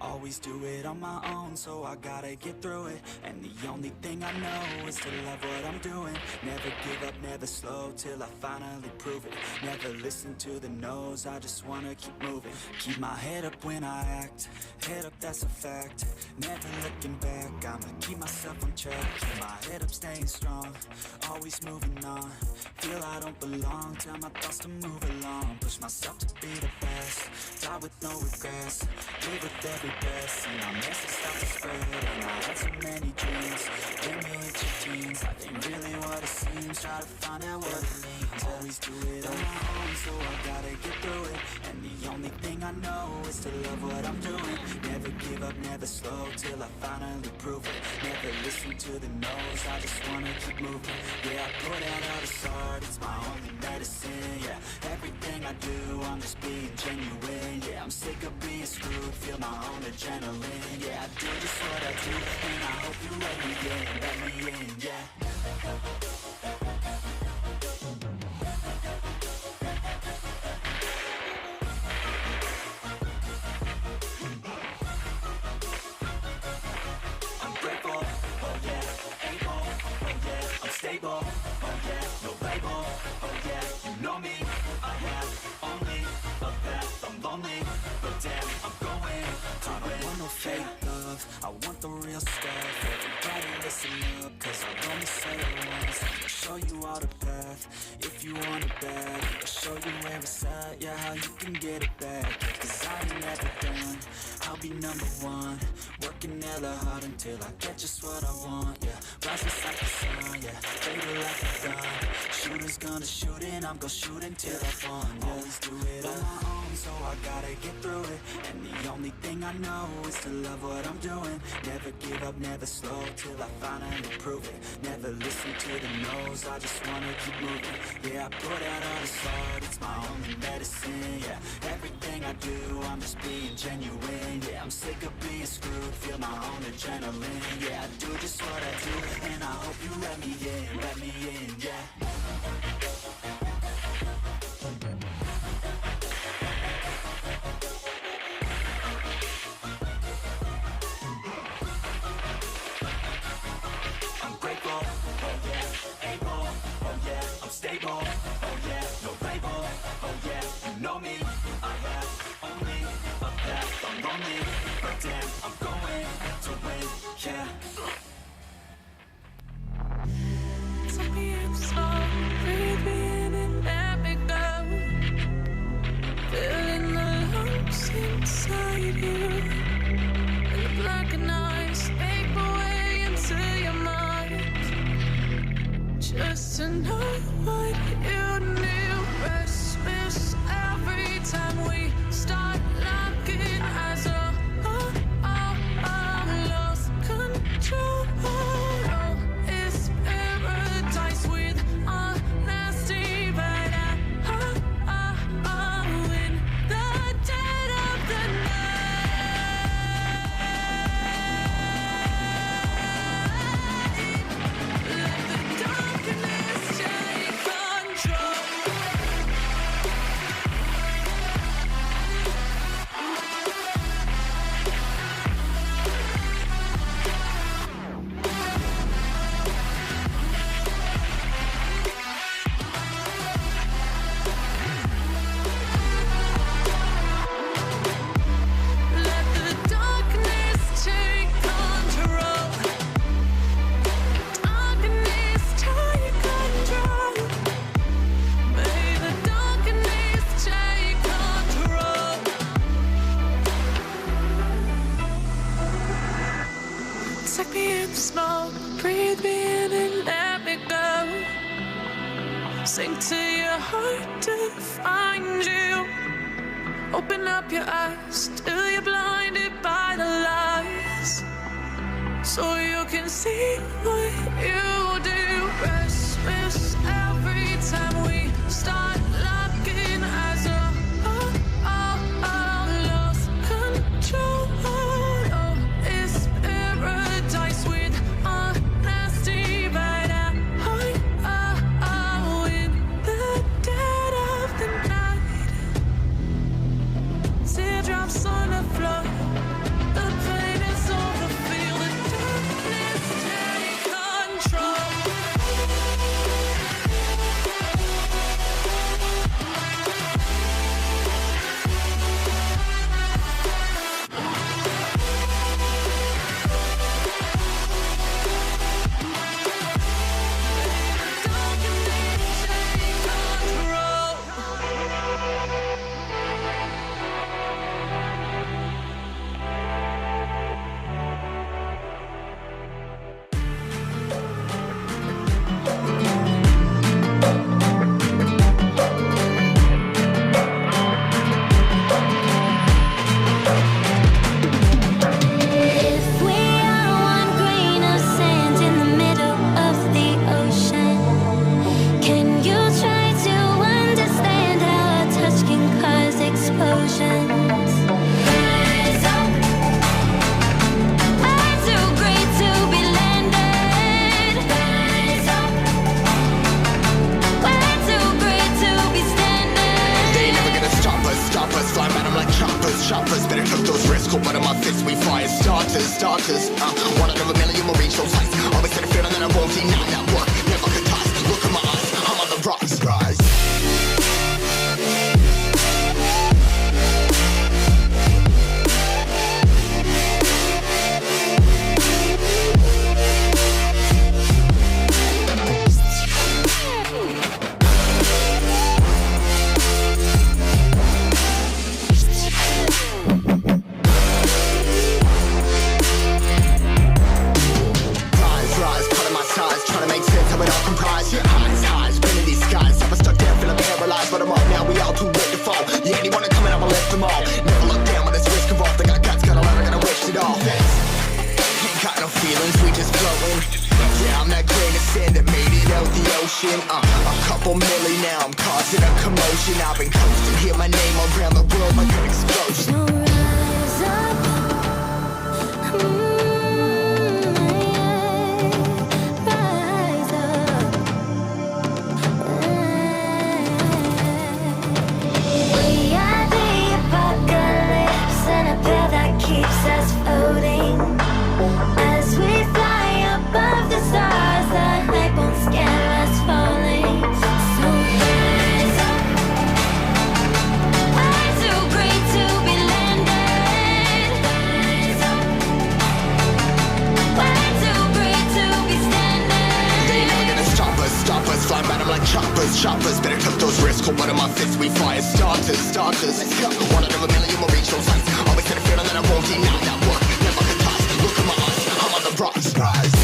Always do it on my own, so I gotta get through it. And the only thing I know is to love what I'm doing. Never give up, never slow, till I finally prove it. Never listen to the no's, I just wanna keep moving. Keep my head up when I act, head up, that's a fact. Never looking back, I'ma keep myself on track. Keep my head up, staying strong, always moving on. Feel I don't belong, tell my thoughts to move along. Push myself to be the best, die with no regrets. Live with every breath, see my message start to spread. And I had so many dreams, when you hit your teens, life ain't really what it seems. Try to find out what it means. Always do it on my own, so I gotta get through it. And the only thing I know is to love what I'm doing. Never give up, never slow, till I finally prove it. Never listen to the no's, I just wanna keep moving. Yeah, I put out all this art, it's my only medicine. Yeah, everything I do, I'm just being genuine. Yeah, I'm sick of being screwed, feel my own adrenaline. Yeah, I do just what I do, and I hope you let me in, yeah. I'm grateful, oh yeah, able, oh yeah, I'm stable, oh yeah, no label, oh yeah, you know me, I have only a path, I'm lonely, but damn, I'm going to win. I don't want no fake love, I want the real stuff. Everybody listen up, cause I'll only say it once. I'll show you all the path, if you want it bad. I'll show you where it's at, yeah, how you can get it back. Cause I ain't never done, I'll be number one. Working hella hard until I get just what I want, yeah. Rising like the sun, yeah, fatal like a gun. Shooters gonna shoot and I'm gonna shoot until I won, yeah. Always do it on my own, so I gotta get through it. And the only thing I know is to love what I'm doing. Never give up, never slow, till I finally prove it. Never listen to the no's, I just wanna keep moving. Yeah, I put out all this art, it's my only medicine. Yeah, everything I do, I'm just being genuine. Yeah, I'm sick of being screwed, feel my own adrenaline. Yeah, I do just what I do, and I hope you let me in, yeah. Stable, oh yeah, no label, oh yeah, you know me, I have only a path, I'm lonely, but damn, I'm going to win, yeah. Take me up slow, breathe me in and let me go. Feeling the lumps inside you, and the blackened eyes make my way into your mind. Just to know what you knew. Restless every time we start looking as a lost control. Oh, it's paradise with honesty, but in the dead of the night, let the darkness take control. Let the darkness take control. Darkness take control. May the darkness take control. Take me in smoke, breathe me in and let me go. Sink to your heart to find you. Open up your eyes till you're blinded by the lies, so you can see what you do. Restless every time we start looking as a lost control. Oh, it's paradise with honesty, but in the dead of the night, teardrops on the floor. choppers, better cook those risks. Cold blood on my fists, we fire starters. One out of a million will reach those heights. Always had a feeling that I won't deny that work. Never could toss. Look in my eyes, I'm on the rocks. Rise. A couple milli now, I'm causing a commotion. I've been coasting, hear my name around the world like an explosion. So rise up, rise up. We are the apocalypse, and a path that keeps us floating. As we fly above the stars, the light won't scare us falling. So rise up. We're too great to be landed. Rise up. We're too great to be standing. They ain't never gonna stop us. Fly by them like choppers. Better cook those risks. Cold blood on my fists, we fire starters. Let's go. One out of a million will reach those heights. Always had a feeling that I won't deny that work. Never could toss. Look in my eyes, I'm on the rocks. Rise.